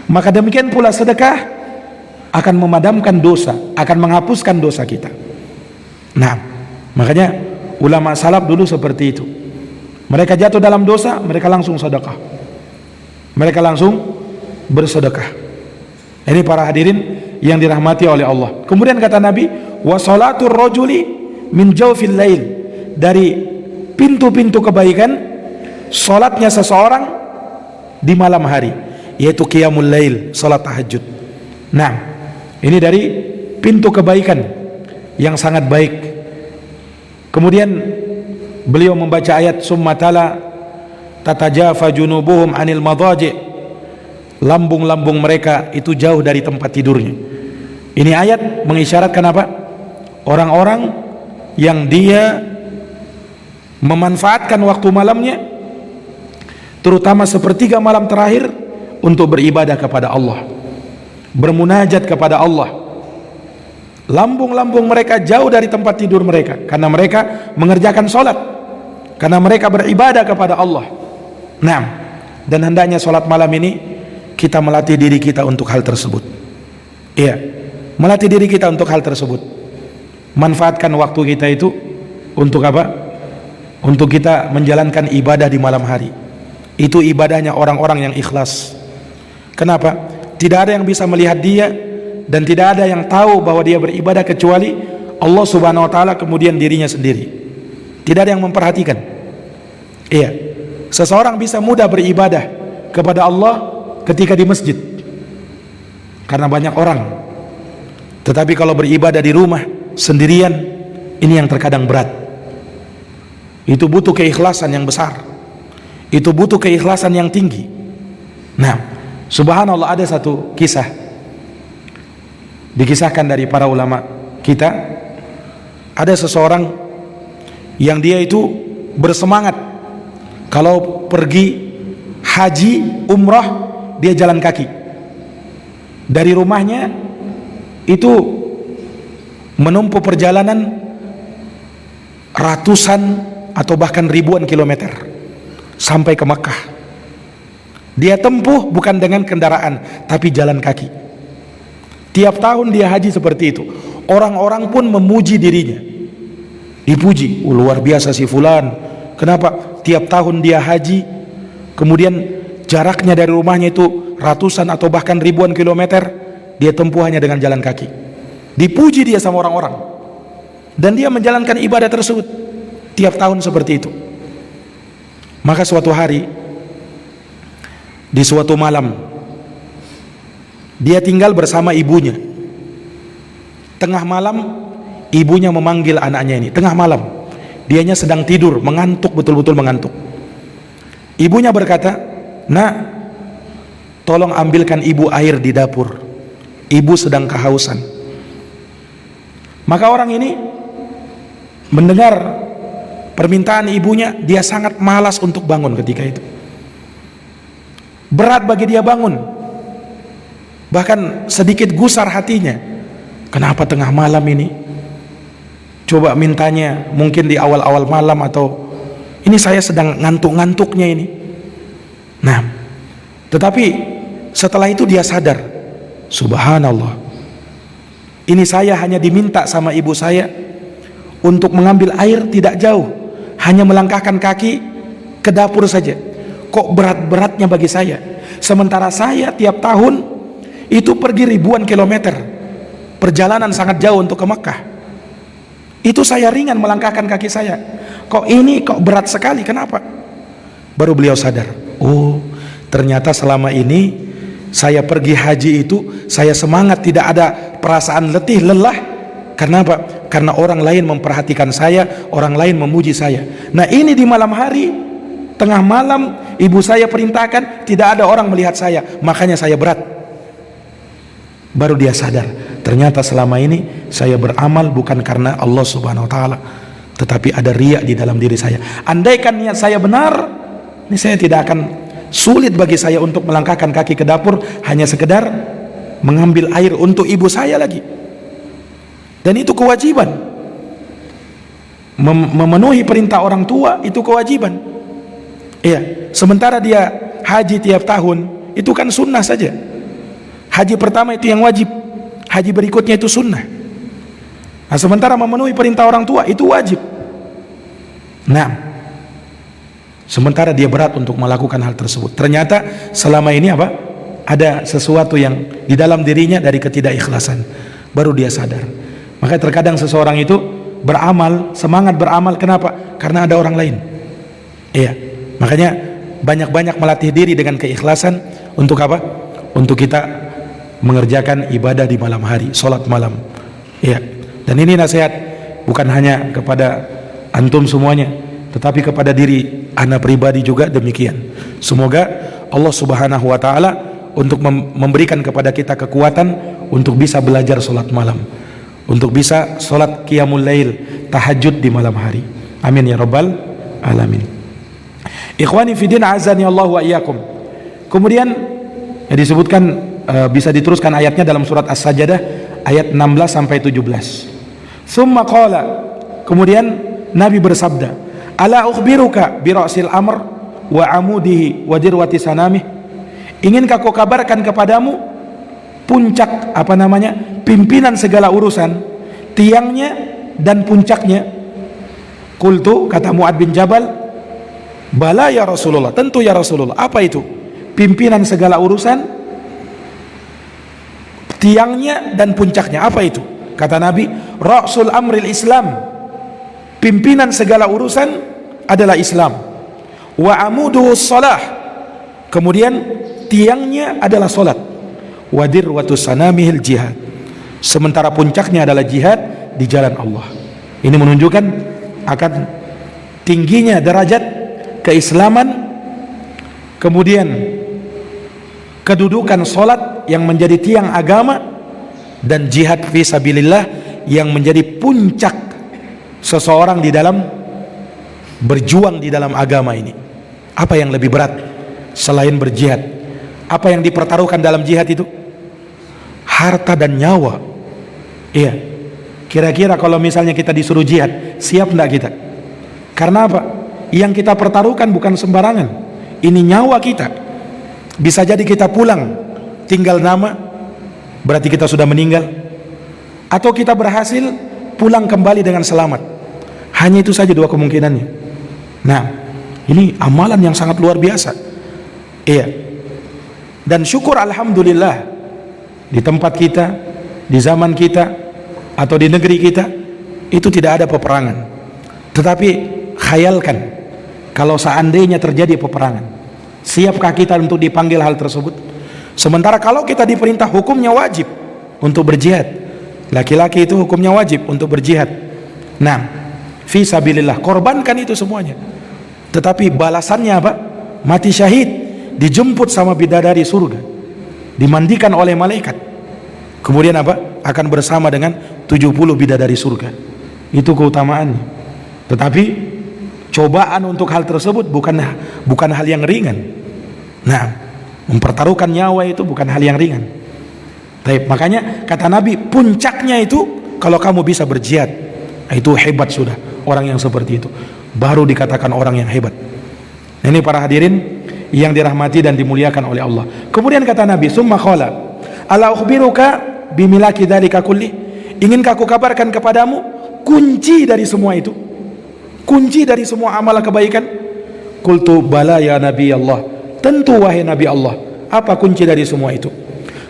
Maka demikian pula sedekah akan memadamkan dosa, akan menghapuskan dosa kita. Nah, makanya ulama salaf dulu seperti itu. Mereka jatuh dalam dosa, mereka langsung sedekah. Mereka langsung bersedekah. Ini para hadirin yang dirahmati oleh Allah. Kemudian kata Nabi, wa salatur rajuli min jawfil lail, dari pintu-pintu kebaikan salatnya seseorang di malam hari, yaitu qiyamul lail, salat tahajud. Nah, ini dari pintu kebaikan yang sangat baik. Kemudian beliau membaca ayat summa tala tatajafa junubuhum anil madaji', lambung-lambung mereka itu jauh dari tempat tidurnya. Ini ayat mengisyaratkan apa? Orang-orang yang dia memanfaatkan waktu malamnya, terutama sepertiga malam terakhir, untuk beribadah kepada Allah, bermunajat kepada Allah. Lambung-lambung mereka jauh dari tempat tidur mereka, karena mereka mengerjakan sholat, karena mereka beribadah kepada Allah. Nah, dan hendaknya sholat malam ini kita melatih diri kita untuk hal tersebut. Iya, melatih diri kita untuk hal tersebut. Manfaatkan waktu kita itu untuk apa? Untuk kita menjalankan ibadah di malam hari. Itu ibadahnya orang-orang yang ikhlas. Kenapa? Tidak ada yang bisa melihat dia, dan tidak ada yang tahu bahwa dia beribadah kecuali Allah Subhanahu wa taala, kemudian dirinya sendiri. Tidak ada yang memperhatikan. Iya, seseorang bisa mudah beribadah kepada Allah ketika di masjid karena banyak orang. Tetapi kalau beribadah di rumah sendirian, ini yang terkadang berat. Itu butuh keikhlasan yang besar, itu butuh keikhlasan yang tinggi. Nah, subhanallah, ada satu kisah dikisahkan dari para ulama kita. Ada seseorang yang dia itu bersemangat kalau pergi haji, umrah, dia jalan kaki dari rumahnya, itu menempuh perjalanan ratusan atau bahkan ribuan kilometer sampai ke Makkah. Dia tempuh bukan dengan kendaraan, tapi jalan kaki. Tiap tahun dia haji seperti itu. Orang-orang pun memuji dirinya, dipuji, luar biasa si fulan. Kenapa? Tiap tahun dia haji, kemudian jaraknya dari rumahnya itu ratusan atau bahkan ribuan kilometer, dia tempuh hanya dengan jalan kaki. Dipuji dia sama orang-orang. dan dia menjalankan ibadah tersebut tiap tahun seperti itu. Maka suatu hari di suatu malam dia tinggal bersama ibunya. Tengah malam ibunya memanggil anaknya ini. Tengah malam dianya sedang tidur, mengantuk, betul-betul mengantuk. Ibunya berkata, "Nak, tolong ambilkan ibu air di dapur. Ibu sedang kehausan." Maka orang ini mendengar permintaan ibunya, dia sangat malas untuk bangun ketika itu. Berat bagi dia bangun. Bahkan sedikit gusar hatinya. Kenapa tengah malam ini? Coba mintanya mungkin di awal-awal malam, atau ini saya sedang ngantuk-ngantuknya ini. Nah, tetapi setelah itu dia sadar, subhanallah, ini saya hanya diminta sama ibu saya untuk mengambil air tidak jauh, hanya melangkahkan kaki ke dapur saja. Kok berat-beratnya bagi saya, sementara saya tiap tahun itu pergi ribuan kilometer, perjalanan sangat jauh untuk ke Mekah. Itu saya ringan melangkahkan kaki saya, kok ini kok berat sekali, kenapa? Baru beliau sadar, oh ternyata selama ini saya pergi haji itu saya semangat, tidak ada perasaan letih, lelah. Karena apa? Karena orang lain memperhatikan saya, orang lain memuji saya. Nah ini di malam hari, tengah malam ibu saya perintahkan, tidak ada orang melihat saya, makanya saya berat. Baru dia sadar, ternyata selama ini saya beramal bukan karena Allah subhanahu wa ta'ala, tetapi ada riya di dalam diri saya. Andaikan niat saya benar, ini saya tidak akan sulit bagi saya untuk melangkahkan kaki ke dapur, hanya sekedar mengambil air untuk ibu saya lagi. Dan itu kewajiban. Memenuhi perintah orang tua itu kewajiban. Iya, sementara dia haji tiap tahun, itu kan sunnah saja. Haji pertama itu yang wajib, haji berikutnya itu sunnah. Nah, sementara memenuhi perintah orang tua itu wajib. Nah, sementara dia berat untuk melakukan hal tersebut. Ternyata selama ini apa? Ada sesuatu yang di dalam dirinya dari ketidakikhlasan. Baru dia sadar. Maka terkadang seseorang itu beramal, semangat beramal, kenapa? Karena ada orang lain. Iya. Makanya banyak-banyak melatih diri dengan keikhlasan untuk apa? Untuk kita mengerjakan ibadah di malam hari, sholat malam. Ya. Dan ini nasihat bukan hanya kepada antum semuanya, tetapi kepada diri ana pribadi juga demikian. Semoga Allah subhanahu wa ta'ala untuk memberikan kepada kita kekuatan untuk bisa belajar sholat malam, untuk bisa sholat qiyamul lail, tahajud di malam hari. Amin ya rabbal alamin. Ikhwani fiddin azani Allah wa iyyakum. Kemudian disebutkan, bisa diteruskan ayatnya dalam surat As-Sajdah ayat 16 sampai 17. Tsumma qala, kemudian Nabi bersabda, ala ukhbiruka bi ra'sil amr wa amudihi wa dirwati sanamih. Inginkah kau kabarkan kepadamu puncak pimpinan segala urusan, tiangnya dan puncaknya? Qultu, kata Mu'ad bin Jabal, bala ya Rasulullah, tentu ya Rasulullah. Apa itu pimpinan segala urusan, tiangnya dan puncaknya? Apa itu? Kata Nabi, ra'sul amril Islam, pimpinan segala urusan adalah Islam. Wa amuduhu shalah, kemudian tiangnya adalah salat. Wa dirwatu sanamihil jihad, sementara puncaknya adalah jihad di jalan Allah. Ini menunjukkan akan tingginya derajat keislaman, kemudian kedudukan salat yang menjadi tiang agama, dan jihad fi sabilillah yang menjadi puncak seseorang di dalam berjuang di dalam agama ini. Apa yang lebih berat selain berjihad? Apa yang dipertaruhkan dalam jihad itu? Harta dan nyawa. Iya. Kira-kira kalau misalnya kita disuruh jihad, siap enggak kita? Karena apa? Yang kita pertaruhkan bukan sembarangan. Ini nyawa kita. Bisa jadi kita pulang tinggal nama, berarti kita sudah meninggal, atau kita berhasil pulang kembali dengan selamat. Hanya itu saja dua kemungkinannya. Nah, ini amalan yang sangat luar biasa. Iya. Dan syukur alhamdulillah, di tempat kita, di zaman kita, atau di negeri kita, itu tidak ada peperangan. Tetapi khayalkan kalau seandainya terjadi peperangan, siapkah kita untuk dipanggil hal tersebut? Sementara kalau kita diperintah, hukumnya wajib untuk berjihad. Laki-laki itu hukumnya wajib untuk berjihad. Nah, fi sabilillah, korbankan itu semuanya. Tetapi balasannya apa? Mati syahid, dijemput sama bidadari surga, dimandikan oleh malaikat. Kemudian apa? Akan bersama dengan 70 bidadari surga. Itu keutamaannya. Tetapi cobaan untuk hal tersebut bukan hal yang ringan. Nah, mempertaruhkan nyawa itu bukan hal yang ringan. Makanya kata Nabi, puncaknya itu kalau kamu bisa berjihad. Itu hebat sudah orang yang seperti itu, baru dikatakan orang yang hebat. Ini para hadirin yang dirahmati dan dimuliakan oleh Allah. Kemudian kata Nabi, summa qala ala ukhbiruka bimilaki dzalika kulli, inginkah aku kabarkan kepadamu kunci dari semua itu, kunci dari semua amal kebaikan? Qultu bala ya Nabi Allah, tentu wahai Nabi Allah. Apa kunci dari semua itu?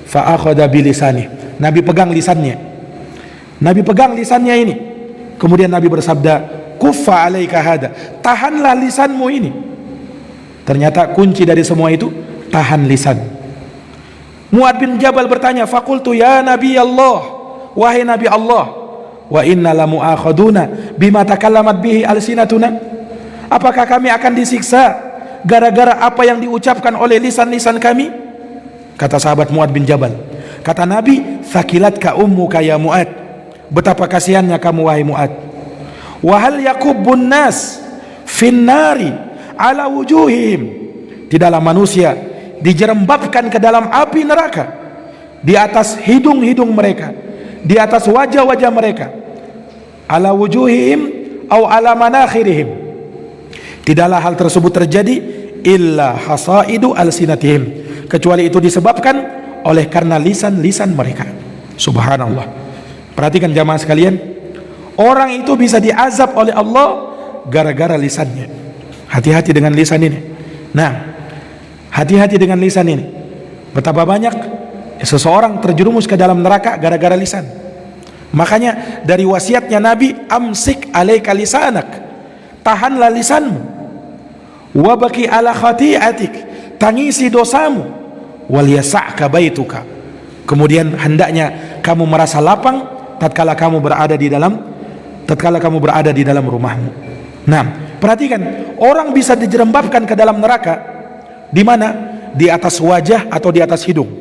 Fa akhadha bilisani, Nabi pegang lisannya. Nabi pegang lisannya ini. Kemudian Nabi bersabda, kuffa alaika hada, tahanlah lisanmu ini. Ternyata kunci dari semua itu tahan lisan. Mu'ad bin Jabal bertanya, faqultu ya Nabi Allah, wahai Nabi Allah, wa inna la mu'akhaduna bima takallamat bihi alsinatuna, apakah kami akan disiksa gara-gara apa yang diucapkan oleh lisan-lisan kami? Kata sahabat Mu'ad bin Jabal, kata Nabi, thaqilatka ummuka ya Mu'ad, betapa kasihannya kamu wahai Mu'ad. Wa hal yakubbun nas finnari ala wujuhihim, tidaklah manusia dijerembabkan ke dalam api neraka di atas hidung-hidung mereka, di atas wajah-wajah mereka. Ala wujuhihim au ala manakhirihim, tidaklah hal tersebut terjadi illa hasaidu alsinatihim, kecuali itu disebabkan oleh karena lisan-lisan mereka. Subhanallah. Perhatikan jamaah sekalian, orang itu bisa diazab oleh Allah gara-gara lisannya. Hati-hati dengan lisan ini. Nah, hati-hati dengan lisan ini. Betapa banyak seseorang terjerumus ke dalam neraka gara-gara lisan. Makanya dari wasiatnya Nabi, amsik alaika lisanak, tahanlah lisanmu. Wabaki ala khati'atik, tangisi dosamu. Wal yasa'ka baituka, kemudian hendaknya kamu merasa lapang tatkala kamu berada di dalam rumahmu. Nah, perhatikan, orang bisa dijerembabkan ke dalam neraka di mana? Di atas wajah atau di atas hidung.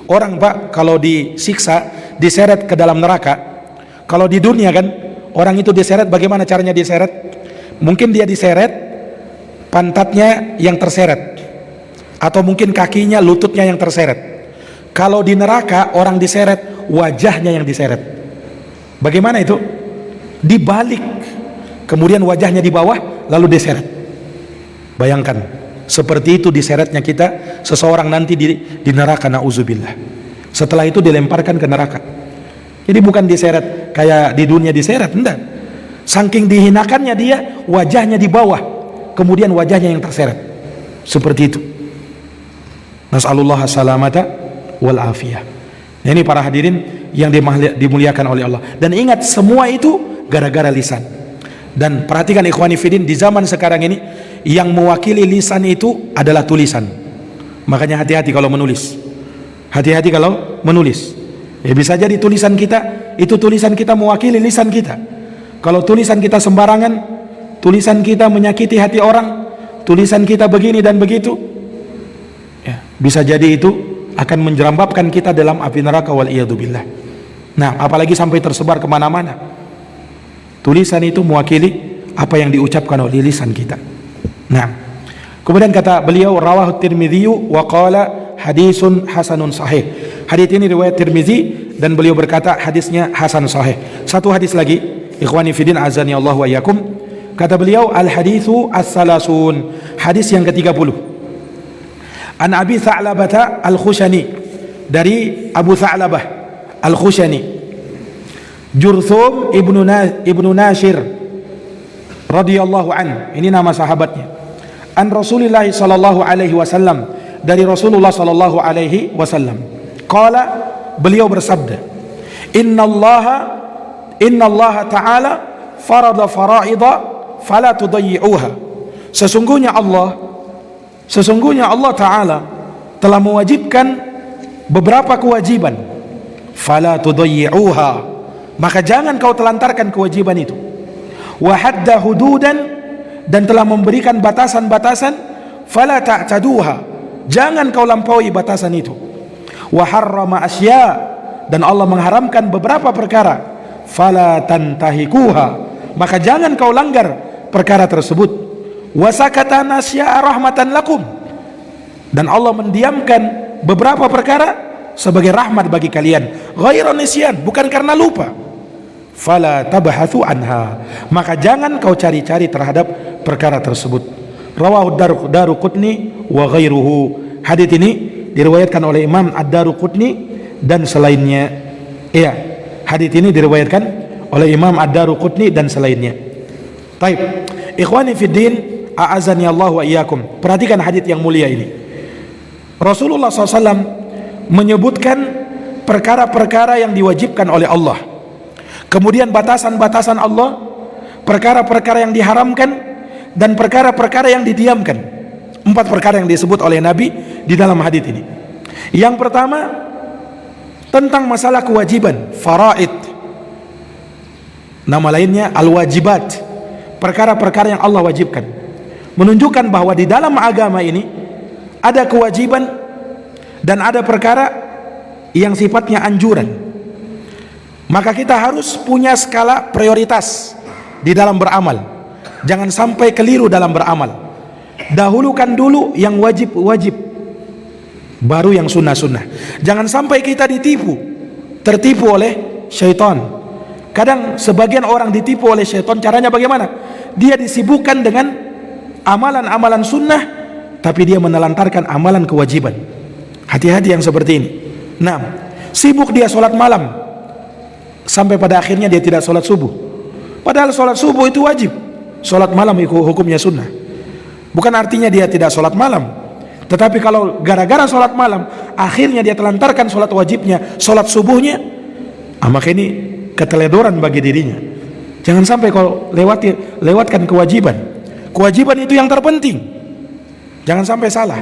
Orang Pak kalau disiksa, diseret ke dalam neraka. Kalau di dunia kan orang itu diseret, bagaimana caranya diseret? Mungkin dia diseret pantatnya yang terseret, atau mungkin kakinya, lututnya yang terseret. Kalau di neraka orang diseret, wajahnya yang diseret. Bagaimana itu? Dibalik, kemudian wajahnya di bawah, lalu diseret. Bayangkan, seperti itu diseretnya kita, seseorang nanti di neraka, na'udzubillah. Setelah itu dilemparkan ke neraka. Jadi bukan diseret kayak di dunia diseret, enggak. Saking dihinakannya dia, wajahnya di bawah, kemudian wajahnya yang terseret. Seperti itu. Nas'alullah salamata wal afiyah. Ini para hadirin yang dimuliakan oleh Allah. Dan ingat, semua itu gara-gara lisan. Dan perhatikan ikhwani fillah, di zaman sekarang ini yang mewakili lisan itu adalah tulisan. Makanya hati-hati kalau menulis. Hati-hati kalau menulis. Ya, bisa jadi tulisan kita itu tulisan kita mewakili lisan kita. Kalau tulisan kita sembarangan, tulisan kita menyakiti hati orang, tulisan kita begini dan begitu, ya, bisa jadi itu akan menjerambabkan kita dalam api neraka, wal iyadzubillah. Nah, apalagi sampai tersebar kemana-mana. Tulisan itu mewakili apa yang diucapkan oleh lisan kita. Nah, kemudian kata beliau, rawahu Tirmidzi wa qala hadisun hasanun sahih. Hadis ini riwayat Tirmidzi dan beliau berkata hadisnya hasan sahih. Satu hadis lagi, ikhwani fiddin azani Allah wa iyyakum. Kata beliau, al haditsu as-salasun, hadis yang ke-30. An Abi Tha'labah al-Khushani, dari Abu Tha'labah al-Khushani, Jurthum ibnu Nashir radhiyallahu an, ini nama sahabatnya. An Rasulillah sallallahu alaihi wasallam, dari Rasulullah sallallahu alaihi wasallam. Qala, beliau bersabda, innallaha Innallaha ta'ala farada fara'idha fala tudayyi'uha. Sesungguhnya Allah Ta'ala telah mewajibkan beberapa kewajiban. Fala tudayyi'uha, maka jangan kau telantarkan kewajiban itu. Wa hadda hududan, dan telah memberikan batasan-batasan. Fala ta'taduha, jangan kau lampaui batasan itu. Wa harrama asya, dan Allah mengharamkan beberapa perkara. Fala tantahikuha, maka jangan kau langgar perkara tersebut. Wa sakata nasya'a rahmatan lakum, dan Allah mendiamkan beberapa perkara sebagai rahmat bagi kalian. Ghairu nisyan, bukan karena lupa. Fala tabhathu anha, maka jangan kau cari-cari terhadap perkara tersebut. Rawahu Daruqutni wa ghairuhu. Hadits ini diriwayatkan oleh Imam Ad-Daruqutni dan selainnya. Iya, hadits ini diriwayatkan oleh Imam Ad-Daruqutni dan selainnya. Baik, ikhwani fid din, a'azani Allah wa iyyakum. Perhatikan hadits yang mulia ini. Rasulullah SAW menyebutkan perkara-perkara yang diwajibkan oleh Allah, kemudian batasan-batasan Allah, perkara-perkara yang diharamkan, dan perkara-perkara yang didiamkan. 4 perkara yang disebut oleh Nabi di dalam hadits ini. Yang pertama, tentang masalah kewajiban, faraid. Nama lainnya al-wajibat, perkara-perkara yang Allah wajibkan, menunjukkan bahwa di dalam agama ini ada kewajiban dan ada perkara yang sifatnya anjuran. Maka kita harus punya skala prioritas di dalam beramal. Jangan sampai keliru dalam beramal. Dahulukan dulu yang wajib-wajib, baru yang sunnah-sunnah. Jangan sampai kita tertipu oleh syaitan. Kadang sebagian orang ditipu oleh syaitan. Caranya bagaimana? Dia disibukkan dengan amalan-amalan sunnah, tapi dia menelantarkan amalan kewajiban. Hati-hati yang seperti ini. Nah, sibuk dia sholat malam, sampai pada akhirnya dia tidak sholat subuh. Padahal sholat subuh itu wajib, sholat malam hukumnya sunnah. Bukan artinya dia tidak sholat malam, tetapi kalau gara-gara sholat malam akhirnya dia telantarkan sholat wajibnya, sholat subuhnya, maka ini keteledoran bagi dirinya. Jangan sampai kau lewatkan kewajiban. Kewajiban itu yang terpenting. Jangan sampai salah,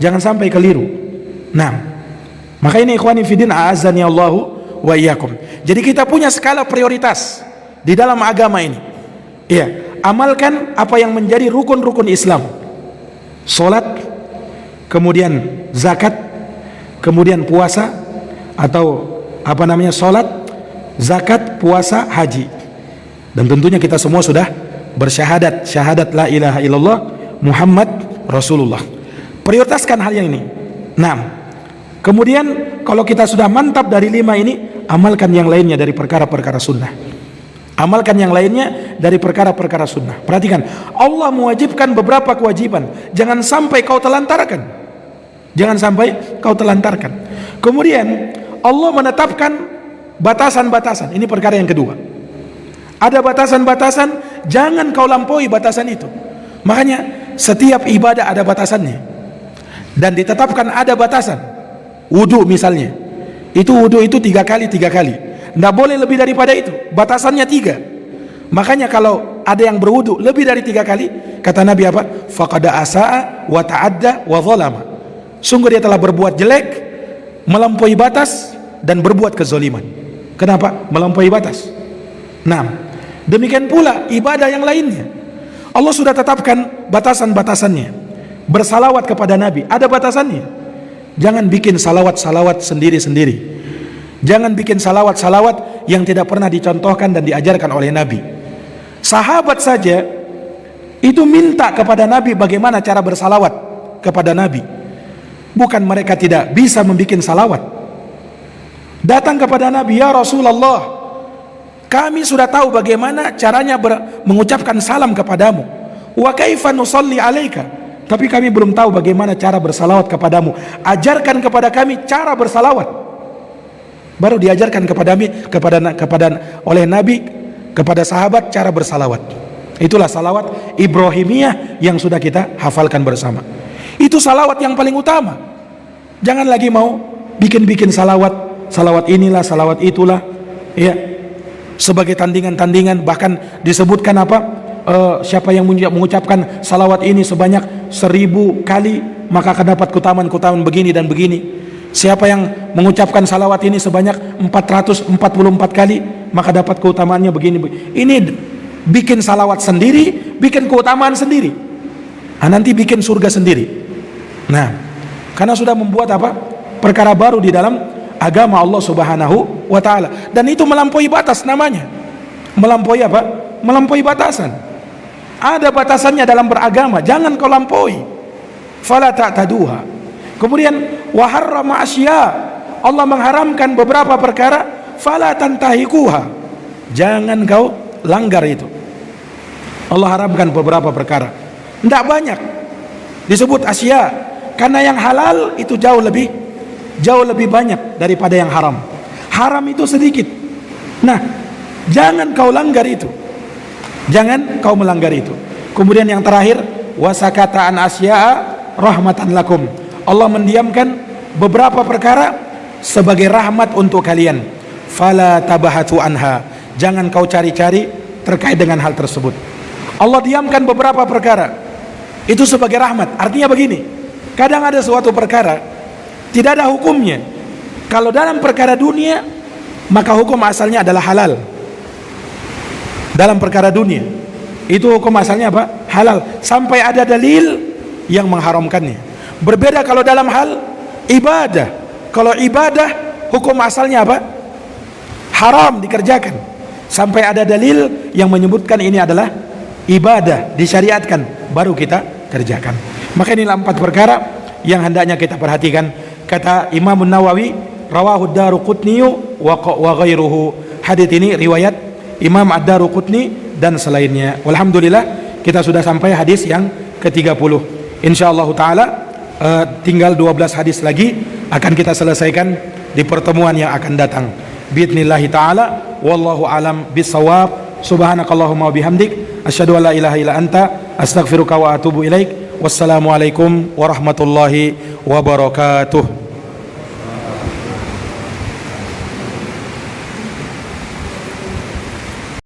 jangan sampai keliru. Nah, maka ini ikhwani fiddin, a'azzani Allahu wa iyyakum. Jadi kita punya skala prioritas di dalam agama ini. Iya, amalkan apa yang menjadi rukun-rukun Islam. Salat, kemudian zakat, kemudian puasa, atau salat, zakat, puasa, haji. Dan tentunya kita semua sudah bersyahadat, syahadat la ilaha illallah Muhammad Rasulullah. Prioritaskan hal yang ini. Nah, kemudian kalau kita sudah mantap dari 5 ini, amalkan yang lainnya dari perkara-perkara sunnah. Amalkan yang lainnya dari perkara-perkara sunnah. Perhatikan, Allah mewajibkan beberapa kewajiban. Jangan sampai kau telantarkan. Jangan sampai kau telantarkan. Kemudian Allah menetapkan batasan-batasan. Ini perkara yang kedua. Ada batasan-batasan, jangan kau lampaui batasan itu. Makanya setiap ibadah ada batasannya. Dan ditetapkan ada batasan. Wudu misalnya, wudu itu 3 kali. Tidak boleh lebih daripada itu. Batasannya 3. Makanya kalau ada yang berwudu lebih dari 3 kali, kata Nabi apa? Faqada asa'a wa ta'adda wa zalama. Sungguh dia telah berbuat jelek, melampaui batas, dan berbuat kezaliman. Kenapa? Melampaui batas. Nah, demikian pula ibadah yang lainnya. Allah sudah tetapkan batasan-batasannya. Bersalawat kepada Nabi ada batasannya. Jangan bikin salawat-salawat sendiri-sendiri. Jangan bikin salawat-salawat yang tidak pernah dicontohkan dan diajarkan oleh Nabi. Sahabat saja itu minta kepada Nabi bagaimana cara bersalawat kepada Nabi. Bukan mereka tidak bisa membuat salawat. Datang kepada Nabi, ya Rasulullah, kami sudah tahu bagaimana caranya mengucapkan salam kepadamu. Wa kaifa nusalli alaika, tapi kami belum tahu bagaimana cara bersalawat kepadamu. Ajarkan kepada kami cara bersalawat. Baru diajarkan oleh Nabi kepada sahabat cara bersalawat. Itulah salawat Ibrahimiyah yang sudah kita hafalkan bersama. Itu salawat yang paling utama. Jangan lagi mau bikin salawat inilah, salawat itulah, ya. sebagai tandingan-tandingan. Bahkan disebutkan apa? Siapa yang mengucapkan salawat ini sebanyak 1000 kali, maka akan dapat keutamaan begini dan begini. Siapa yang mengucapkan salawat ini sebanyak 444 kali, maka dapat keutamaannya begini. Ini bikin salawat sendiri, bikin keutamaan sendiri. Nanti bikin surga sendiri. Nah, karena sudah membuat apa? Perkara baru di dalam agama Allah Subhanahu wa taala. Dan itu melampaui batas namanya. Melampaui apa? Melampaui batasan. Ada batasannya dalam beragama, jangan kau lampaui. Fala ta'taduha. Kemudian wa harrama asya, Allah mengharamkan beberapa perkara, fala tantahikuha, jangan kau langgar itu. Allah haramkan beberapa perkara, tidak banyak disebut asya, karena yang halal itu jauh lebih banyak daripada yang haram. Haram itu sedikit. Nah, jangan kau langgar itu, jangan kau melanggar itu. Kemudian yang terakhir, wasakata an asya'a rahmatan lakum, Allah mendiamkan beberapa perkara sebagai rahmat untuk kalian. Fala tabahatu anha, jangan kau cari-cari terkait dengan hal tersebut. Allah diamkan beberapa perkara itu sebagai rahmat. Artinya begini, kadang ada suatu perkara tidak ada hukumnya. Kalau dalam perkara dunia, maka hukum asalnya adalah halal. Dalam perkara dunia itu hukum asalnya apa? Halal, sampai ada dalil yang mengharamkannya. Berbeda kalau dalam hal ibadah. Kalau ibadah hukum asalnya apa? Haram dikerjakan, sampai ada dalil yang menyebutkan ini adalah ibadah, disyariatkan, baru kita kerjakan. Maka inilah 4 perkara yang hendaknya kita perhatikan. Kata Imam Nawawi, rawahu Ad-Daruqutni wa ghairuhu. Hadits ini riwayat Imam Ad-Daruqutni dan selainnya. Walhamdulillah, kita sudah sampai hadis yang ke-30. Insyaallah taala tinggal 12 hadis lagi akan kita selesaikan di pertemuan yang akan datang. Biidznillah taala, wallahu alam bisawab. Subhanakallahumma wa bihamdik, asyhadu an la ilaha illa anta, astaghfiruka wa atubu ilaik. Wassalamualaikum warahmatullahi wabarakatuh.